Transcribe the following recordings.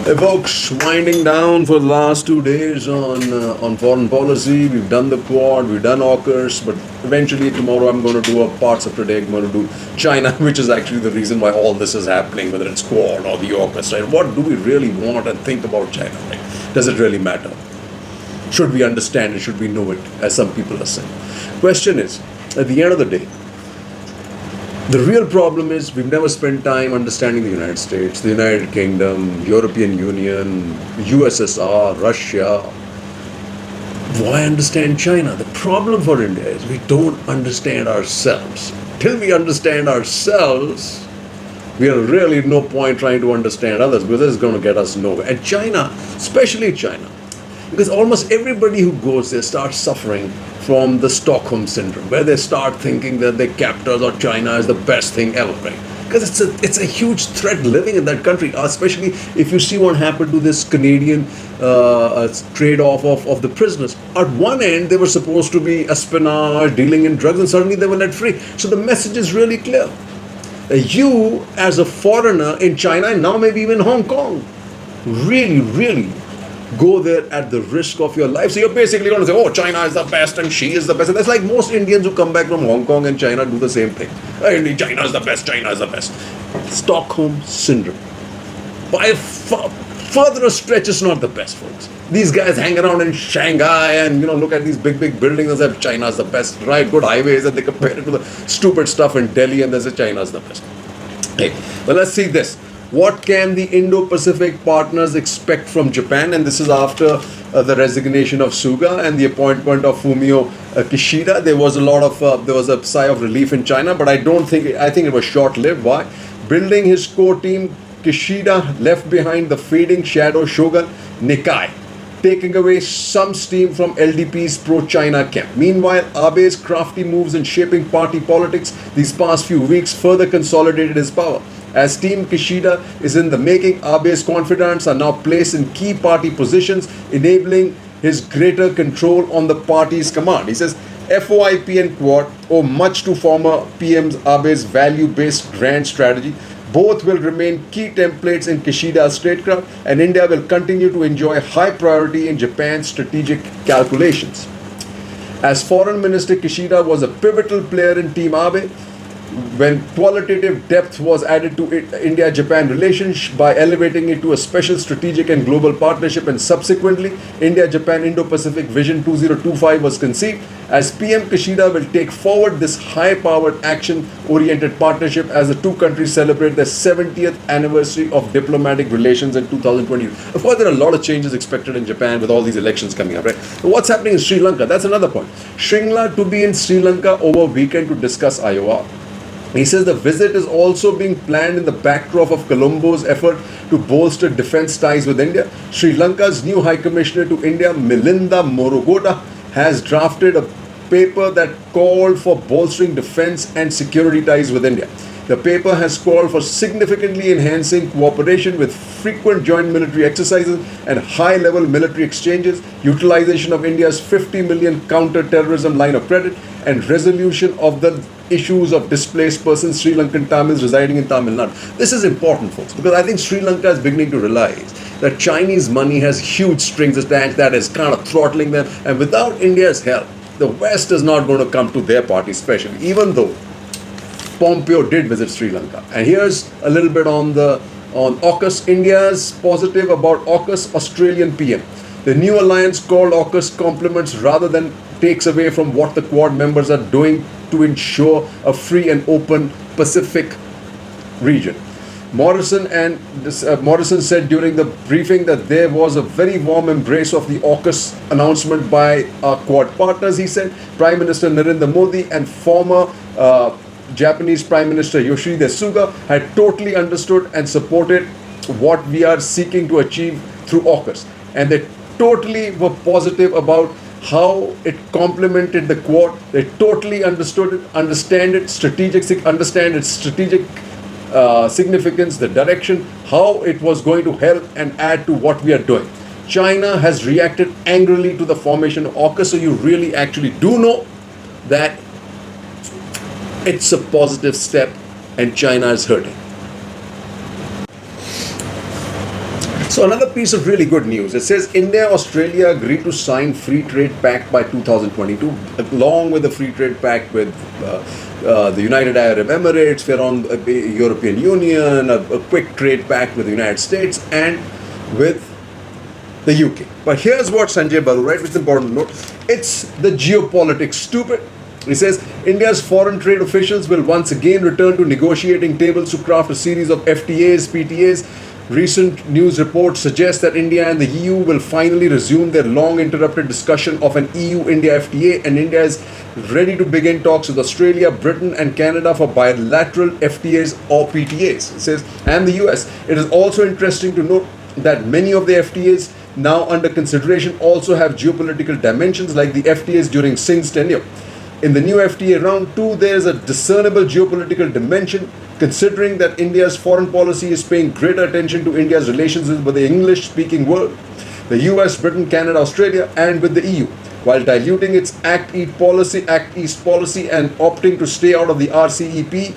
Hey folks, winding down for the last 2 days on foreign policy. We've done the Quad, we've done AUKUS, but eventually tomorrow I'm going to do parts of today. I'm going to do China, which is actually the reason why all this is happening, whether it's Quad or the AUKUS. Right? What do we really want and think about China? Right? Does it really matter? Should we understand it? Should we know it? As some people are saying. Question is, at the end of the day, the real problem is we've never spent time understanding the United States, the United Kingdom, European Union, USSR, Russia. Why understand China? The problem for India is we don't understand ourselves. Till we understand ourselves, we are really no point trying to understand others because this is going to get us nowhere. And China, especially China, because almost everybody who goes there starts suffering from the Stockholm syndrome, where they start thinking that their captors or China is the best thing ever, right? Because it's a huge threat living in that country, especially if you see what happened to this Canadian trade-off of the prisoners. At one end, they were supposed to be espionage, dealing in drugs, and suddenly they were let free. So the message is really clear. You, as a foreigner in China, and now maybe even Hong Kong, really go there at the risk of your life. So you're basically going to say, oh, China is the best and she is the best. And that's like most Indians who come back from Hong Kong and China do the same thing. China is the best, China is the best. Stockholm syndrome. By further stretch, is not the best, folks. These guys hang around in Shanghai and look at these big buildings and say China is the best, right? Good highways, and they compare it to the stupid stuff in Delhi and they say China is the best. Hey, well, let's see this. What can the Indo-Pacific partners expect from Japan? And this is after the resignation of Suga and the appointment of Fumio Kishida. There was a sigh of relief in China, but I think it was short-lived. Why? Building his core team, Kishida left behind the fading shadow shogun Nikai, taking away some steam from LDP's pro-China camp. Meanwhile, Abe's crafty moves in shaping party politics these past few weeks further consolidated his power. As Team Kishida is in the making, Abe's confidants are now placed in key party positions, enabling his greater control on the party's command. He says, FOIP and Quad owe much to former PM's Abe's value-based grand strategy. Both will remain key templates in Kishida's statecraft, and India will continue to enjoy high priority in Japan's strategic calculations. As Foreign Minister, Kishida was a pivotal player in Team Abe, when qualitative depth was added to India-Japan relations by elevating it to a special strategic and global partnership, and subsequently India-Japan Indo-Pacific Vision 2025 was conceived. As PM, Kishida will take forward this high-powered action-oriented partnership as the two countries celebrate their 70th anniversary of diplomatic relations in 2020. Of course, there are a lot of changes expected in Japan with all these elections coming up, right? So what's happening in Sri Lanka? That's another point. Shringla to be in Sri Lanka over weekend to discuss Iowa. He says the visit is also being planned in the backdrop of Colombo's effort to bolster defense ties with India. Sri Lanka's new High Commissioner to India, Milinda Morogoda, has drafted a paper that called for bolstering defense and security ties with India. The paper has called for significantly enhancing cooperation with frequent joint military exercises and high-level military exchanges, utilization of India's 50 million counter-terrorism line of credit, and resolution of the issues of displaced persons, Sri Lankan Tamils residing in Tamil Nadu. This is important, folks, because I think Sri Lanka is beginning to realize that Chinese money has huge strings attached that is kind of throttling them, and without India's help, the West is not going to come to their party, especially, even though Pompeo did visit Sri Lanka. And here's a little bit on AUKUS. India's positive about AUKUS, Australian PM. The new alliance called AUKUS complements rather than takes away from what the Quad members are doing to ensure a free and open Pacific region. Morrison said during the briefing that there was a very warm embrace of the AUKUS announcement by our Quad partners. He said Prime Minister Narendra Modi and former Japanese Prime Minister Yoshihide Suga had totally understood and supported what we are seeking to achieve through AUKUS, and they totally were positive about how it complemented the Quad. They totally understood it, understand its strategic significance, the direction, how it was going to help and add to what we are doing. China has reacted angrily to the formation of AUKUS, so you really actually do know that it's a positive step and China is hurting. So another piece of really good news. It says India, Australia agreed to sign free trade pact by 2022, along with the free trade pact with the United Arab Emirates. We're on the European Union, a quick trade pact with the United States and with the UK. But here's what Sanjay Baru, right, which is important to note. It's the geopolitics, stupid. He says India's foreign trade officials will once again return to negotiating tables to craft a series of FTAs, PTAs. Recent news reports suggest that India and the EU will finally resume their long interrupted discussion of an EU-India FTA, and India is ready to begin talks with Australia, Britain and Canada for bilateral FTAs or PTAs. It says, and the US. It is also interesting to note that many of the FTAs now under consideration also have geopolitical dimensions, like the FTAs during Singh's tenure. In the new FTA round 2, there is a discernible geopolitical dimension, considering that India's foreign policy is paying greater attention to India's relations with the English-speaking world, the US, Britain, Canada, Australia, and with the EU, while diluting its Act East policy and opting to stay out of the RCEP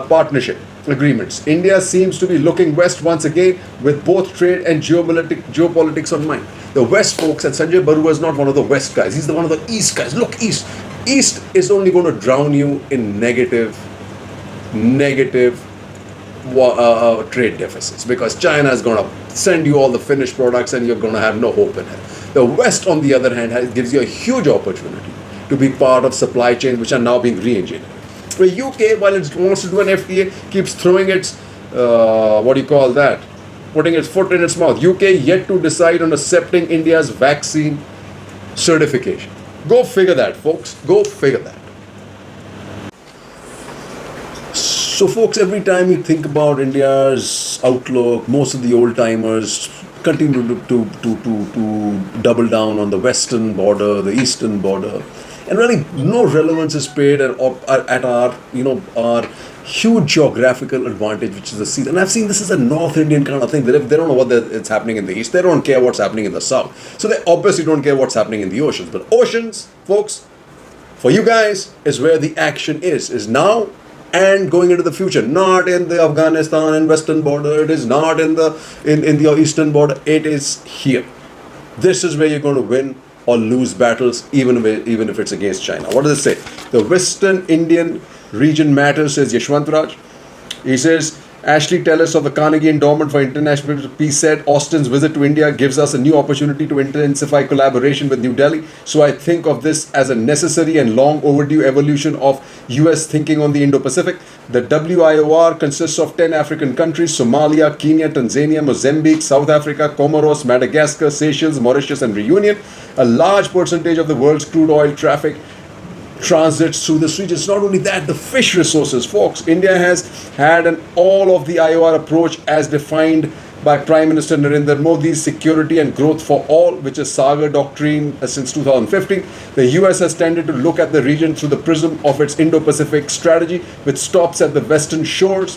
partnership agreements. India seems to be looking west once again with both trade and geopolitics on mind. The West, folks, and Sanjay Baru is not one of the West guys. He's one of the East guys. Look, East. East is only going to drown you in negative trade deficits, because China is going to send you all the finished products and you're going to have no hope in it. The West, on the other hand, gives you a huge opportunity to be part of supply chains which are now being re-engineered. The UK, while it wants to do an FTA, keeps throwing its, putting its foot in its mouth. UK yet to decide on accepting India's vaccine certification. Go figure that, folks. Go figure that. So, folks, every time you think about India's outlook, most of the old timers continue to double down on the western border, the eastern border, and really no relevance is paid at our huge geographical advantage, which is the sea. And I've seen this is a North Indian kind of thing. They don't know what it's happening in the east. They don't care what's happening in the south. So they obviously don't care what's happening in the oceans. But oceans, folks, for you guys, is where the action is now and going into the future. Not in the Afghanistan and western border. It is not in the eastern border. It is here. This is where you're going to win or lose battles, even if it's against China. What does it say? The Western Indian region matters, says Yashwant Raj. He says, Ashley Tellis of the Carnegie Endowment for International Peace said, Austin's visit to India gives us a new opportunity to intensify collaboration with New Delhi. So I think of this as a necessary and long overdue evolution of US thinking on the Indo-Pacific. The WIOR consists of 10 African countries: Somalia, Kenya, Tanzania, Mozambique, South Africa, Comoros, Madagascar, Seychelles, Mauritius and Reunion. A large percentage of the world's crude oil traffic transits through this region. It's not only that, the fish resources, folks. India has had an all of the IOR approach as defined by Prime Minister Narendra Modi's Security and Growth for All, which is Sagar Doctrine since 2015. The US has tended to look at the region through the prism of its Indo-Pacific strategy, which stops at the western shores.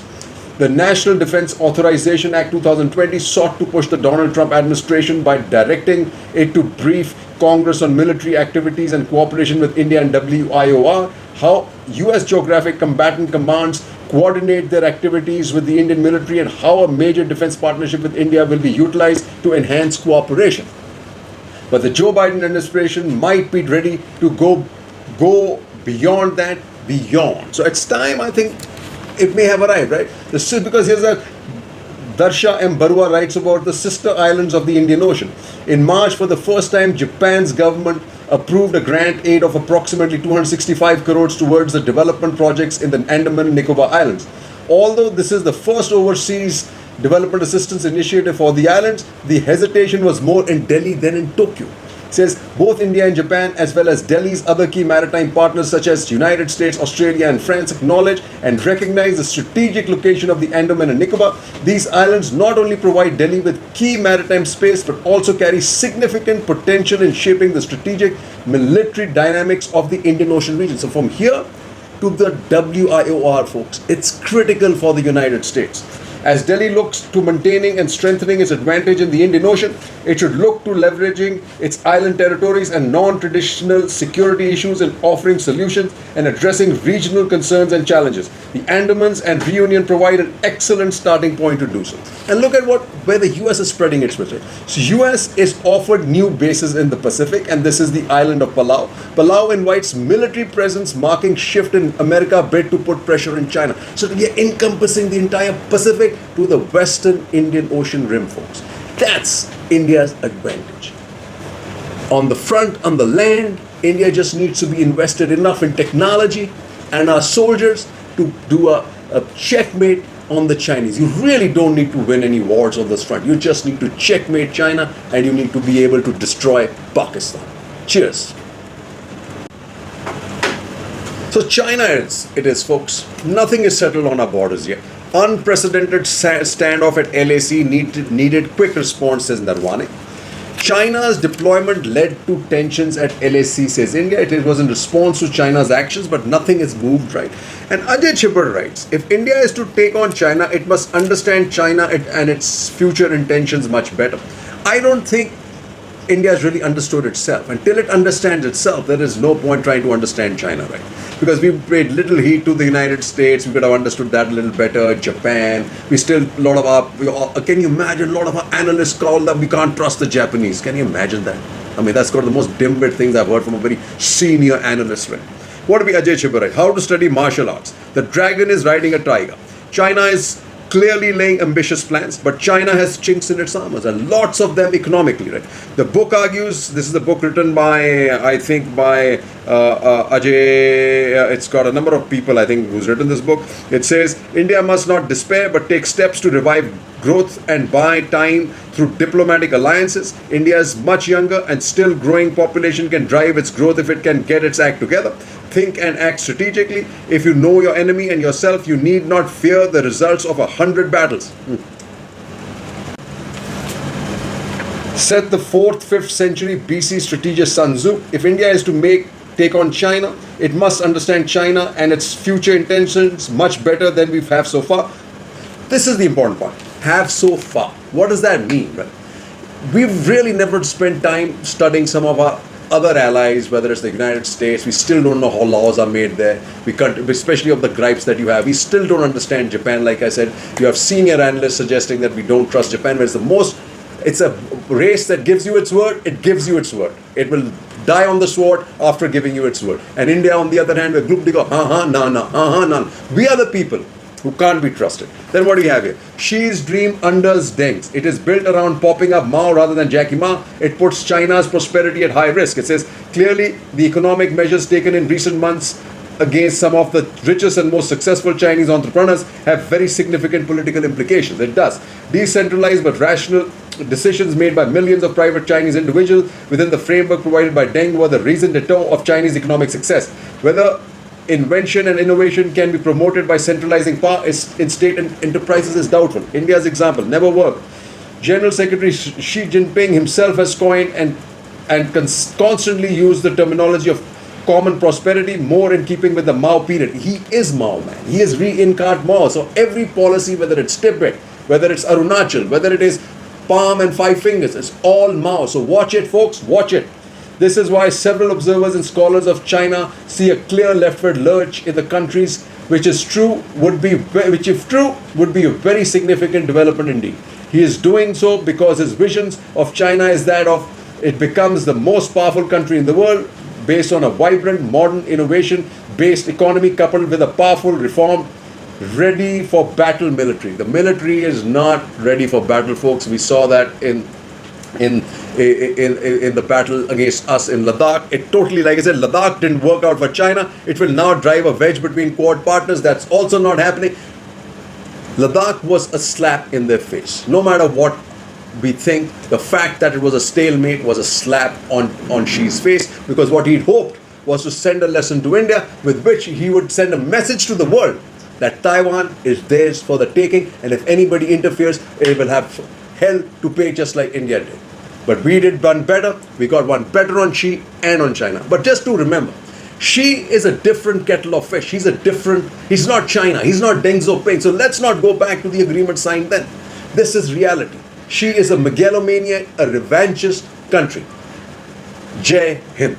The National Defense Authorization Act 2020 sought to push the Donald Trump administration by directing it to brief Congress on military activities and cooperation with India and WIOR, how US geographic combatant commands coordinate their activities with the Indian military, and how a major defense partnership with India will be utilized to enhance cooperation. But the Joe Biden administration might be ready to go beyond that, So it's time, I think, it may have arrived, right? This is because here's a Darsha M. Barua writes about the sister islands of the Indian Ocean. In March, for the first time, Japan's government approved a grant aid of approximately 265 crores towards the development projects in the Andaman and Nicobar Islands. Although this is the first overseas development assistance initiative for the islands, the hesitation was more in Delhi than in Tokyo. It says both India and Japan, as well as Delhi's other key maritime partners such as United States, Australia and France, acknowledge and recognize the strategic location of the Andaman and Nicobar. These islands not only provide Delhi with key maritime space, but also carry significant potential in shaping the strategic military dynamics of the Indian Ocean region. So from here to the WIOR, folks, it's critical for the United States. As Delhi looks to maintaining and strengthening its advantage in the Indian Ocean, it should look to leveraging its island territories and non-traditional security issues in offering solutions and addressing regional concerns and challenges. The Andamans and Reunion provide an excellent starting point to do so. And look at what where the US is spreading its military. So US is offered new bases in the Pacific, and this is the island of Palau. Palau invites military presence, marking shift in America bid to put pressure in China. So we are encompassing the entire Pacific to the Western Indian Ocean rim, folks. That's India's advantage. On the front, on the land, India just needs to be invested enough in technology and our soldiers to do a checkmate on the Chinese. You really don't need to win any wars on this front. You just need to checkmate China, and you need to be able to destroy Pakistan. Cheers. So China it is, folks. Nothing is settled on our borders yet. Unprecedented standoff at LAC needed quick response, says Narwane. China's deployment led to tensions at LAC, says India. It was in response to China's actions, but nothing has moved, right? And Ajay Chibber writes, if India is to take on China, it must understand China and its future intentions much better. I don't think India has really understood itself. Until it understands itself, there is no point trying to understand China, right? Because we paid little heed to the United States. We could have understood that a little better. Japan. Can you imagine a lot of our analysts call that we can't trust the Japanese? Can you imagine that? I mean, that's got the most dim-wit things I've heard from a very senior analyst, right? What do we Ajay Chibber? How to study martial arts. The dragon is riding a tiger. China is clearly laying ambitious plans, but China has chinks in its armors, and lots of them economically, right? The book argues, this is a book written by, I think, by Ajay, it's got a number of people, I think, who's written this book. It says, India must not despair, but take steps to revive growth and buy time through diplomatic alliances. India's much younger and still growing population can drive its growth if it can get its act together. Think and act strategically. If you know your enemy and yourself, you need not fear the results of 100 battles. Said the 4th, 5th century BC strategist Sun Tzu, if India is to take on China, it must understand China and its future intentions much better than we have so far. This is the important part. Have so far. What does that mean? Right? We've really never spent time studying some of our other allies, whether it's the United States. We still don't know how laws are made there. We can't, especially of the gripes that you have. We still don't understand Japan. Like I said, you have senior analysts suggesting that we don't trust Japan. But it's a race that gives you its word. It gives you its word. It will die on the sword after giving you its word. And India, on the other hand, we're group to go, no. We are the people who can't be trusted. Then what do you have here? Xi's dream unders Deng's. It is built around popping up Mao rather than Jackie Ma. It puts China's prosperity at high risk. It says, clearly, the economic measures taken in recent months against some of the richest and most successful Chinese entrepreneurs have very significant political implications. It does. Decentralized but rational decisions made by millions of private Chinese individuals within the framework provided by Deng were the reason of Chinese economic success. Whether invention and innovation can be promoted by centralizing power in state and enterprises is doubtful. India's example never worked. General Secretary Xi Jinping himself has coined and constantly used the terminology of common prosperity, more in keeping with the Mao period. He is Mao, man. He is reincarnate Mao. So every policy, whether it's Tibet, whether it's Arunachal, whether it is palm and 5 fingers, it's all Mao. So watch it, folks. Watch it. This is why several observers and scholars of China see a clear leftward lurch in the countries, which if true would be a very significant development indeed. He is doing so because his visions of China is that of it becomes the most powerful country in the world based on a vibrant, modern, innovation-based economy coupled with a powerful, reformed, ready for battle military. The military is not ready for battle, folks. We saw that in the battle against us in Ladakh. It totally, like I said, Ladakh didn't work out for China. It will now drive a wedge between Quad partners. That's also not happening. Ladakh was a slap in their face. No matter what we think, the fact that it was a stalemate was a slap on Xi's face, because what he'd hoped was to send a lesson to India with which he would send a message to the world that Taiwan is theirs for the taking, and if anybody interferes, it will have hell to pay, just like India did. But we did one better. We got one better on Xi and on China. But just to remember, Xi is a different kettle of fish. He's not China. He's not Deng Xiaoping. So let's not go back to the agreement signed then. This is reality. Xi is a megalomaniac, a revanchist country. Jai Hind.